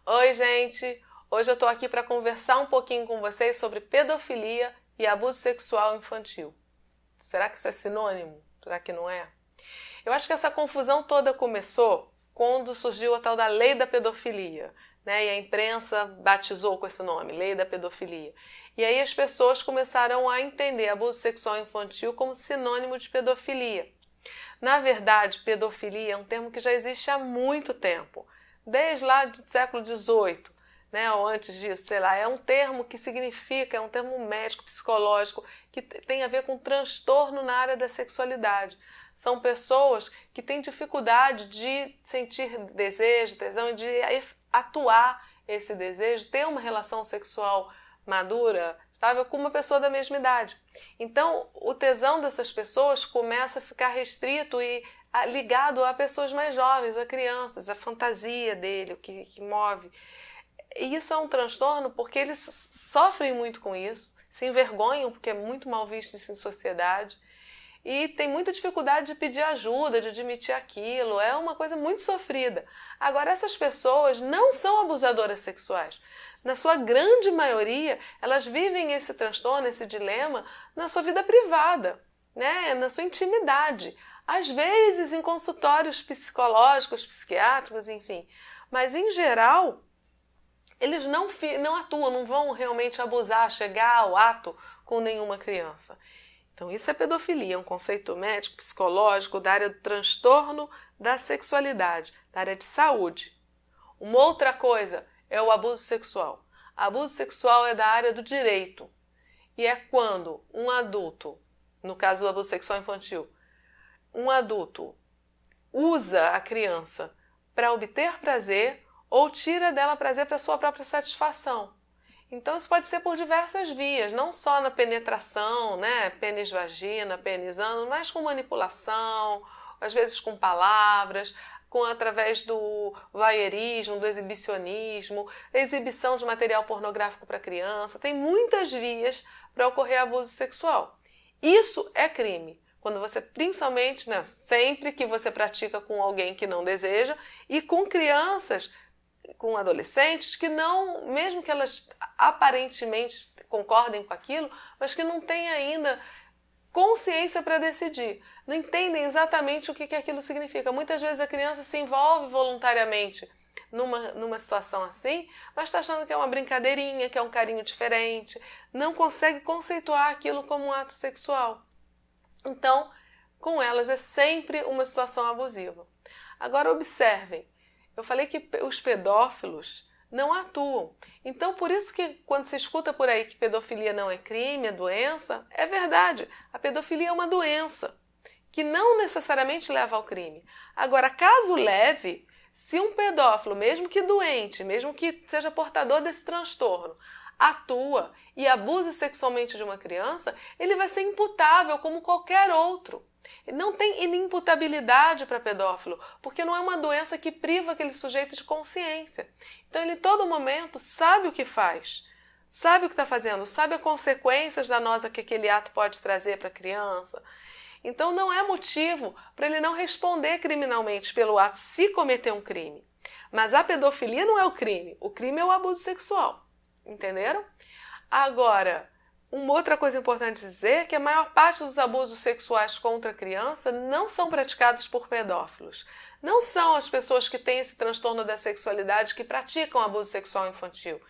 Oi, gente! Hoje eu tô aqui para conversar um pouquinho com vocês sobre pedofilia e abuso sexual infantil. Será que isso é sinônimo? Será que não é? Eu acho que essa confusão toda começou quando surgiu a tal da lei da pedofilia, né? E a imprensa batizou com esse nome, lei da pedofilia. E aí as pessoas começaram a entender abuso sexual infantil como sinônimo de pedofilia. Na verdade, pedofilia é um termo que já existe há muito tempo, desde lá do século XVIII, né, ou antes disso, sei lá, é um termo que significa, é um termo médico, psicológico, que tem a ver com transtorno na área da sexualidade. São pessoas que têm dificuldade de sentir desejo, tesão e de atuar esse desejo, ter uma relação sexual madura, estável, com uma pessoa da mesma idade. Então, o tesão dessas pessoas começa a ficar restrito e ligado a pessoas mais jovens, a crianças, a fantasia dele, o que move. E isso é um transtorno porque eles sofrem muito com isso, se envergonham porque é muito mal visto isso em sociedade e tem muita dificuldade de pedir ajuda, de admitir aquilo, é uma coisa muito sofrida. Agora, essas pessoas não são abusadoras sexuais. Na sua grande maioria, elas vivem esse transtorno, esse dilema na sua vida privada, né? Na sua intimidade. Às vezes em consultórios psicológicos, psiquiátricos, enfim. Mas, em geral, eles não atuam, não vão realmente abusar, chegar ao ato com nenhuma criança. Então, isso é pedofilia, é um conceito médico, psicológico, da área do transtorno da sexualidade, da área de saúde. Uma outra coisa é o abuso sexual. Abuso sexual é da área do direito. E é quando um adulto, no caso do abuso sexual infantil, um adulto usa a criança para obter prazer ou tira dela prazer para sua própria satisfação. Então isso pode ser por diversas vias, não só na penetração, né, pênis-vagina, pênis-ânus, mas com manipulação, às vezes com palavras, através do voyeurismo, do exibicionismo, exibição de material pornográfico para criança. Tem muitas vias para ocorrer abuso sexual. Isso é crime. Quando você, principalmente, né, sempre que você pratica com alguém que não deseja e com crianças, com adolescentes que não, mesmo que elas aparentemente concordem com aquilo, mas que não têm ainda consciência para decidir, não entendem exatamente o que aquilo significa. Muitas vezes a criança se envolve voluntariamente numa situação assim, mas está achando que é uma brincadeirinha, que é um carinho diferente, não consegue conceituar aquilo como um ato sexual. Então, com elas é sempre uma situação abusiva. Agora observem, eu falei que os pedófilos não atuam. Então, por isso que quando se escuta por aí que pedofilia não é crime, é doença, é verdade. A pedofilia é uma doença que não necessariamente leva ao crime. Agora, caso leve, se um pedófilo, mesmo que doente, mesmo que seja portador desse transtorno, atua e abusa sexualmente de uma criança, ele vai ser imputável como qualquer outro. Não tem inimputabilidade para pedófilo, porque não é uma doença que priva aquele sujeito de consciência. Então ele, em todo momento, sabe o que faz, sabe o que está fazendo, sabe as consequências danosas que aquele ato pode trazer para a criança. Então não é motivo para ele não responder criminalmente pelo ato se cometer um crime. Mas a pedofilia não é o crime é o abuso sexual. Entenderam? Agora, uma outra coisa importante dizer é que a maior parte dos abusos sexuais contra a criança não são praticados por pedófilos. Não são as pessoas que têm esse transtorno da sexualidade que praticam abuso sexual infantil.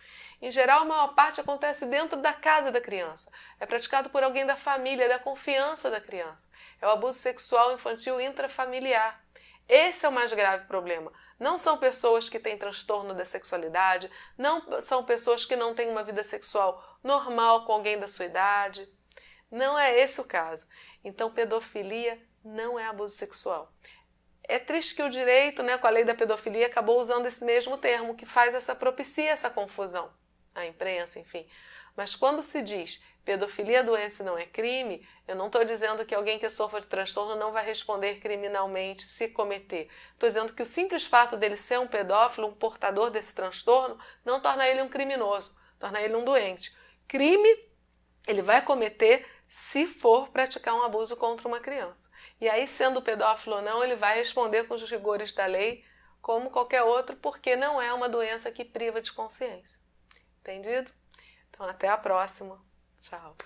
Em geral, a maior parte acontece dentro da casa da criança. É praticado por alguém da família, da confiança da criança. É o abuso sexual infantil intrafamiliar. Esse é o mais grave problema. Não são pessoas que têm transtorno da sexualidade, não são pessoas que não têm uma vida sexual normal com alguém da sua idade. Não é esse o caso. Então, pedofilia não é abuso sexual. É triste que o direito, né, com a lei da pedofilia, acabou usando esse mesmo termo, que propicia essa confusão. A imprensa, enfim. Mas quando se diz pedofilia, doença não é crime, eu não estou dizendo que alguém que sofra de transtorno não vai responder criminalmente se cometer. Estou dizendo que o simples fato dele ser um pedófilo, um portador desse transtorno, não torna ele um criminoso, torna ele um doente. Crime ele vai cometer se for praticar um abuso contra uma criança. E aí, sendo pedófilo ou não, ele vai responder com os rigores da lei como qualquer outro, porque não é uma doença que priva de consciência. Entendido? Então, até a próxima. Tchau.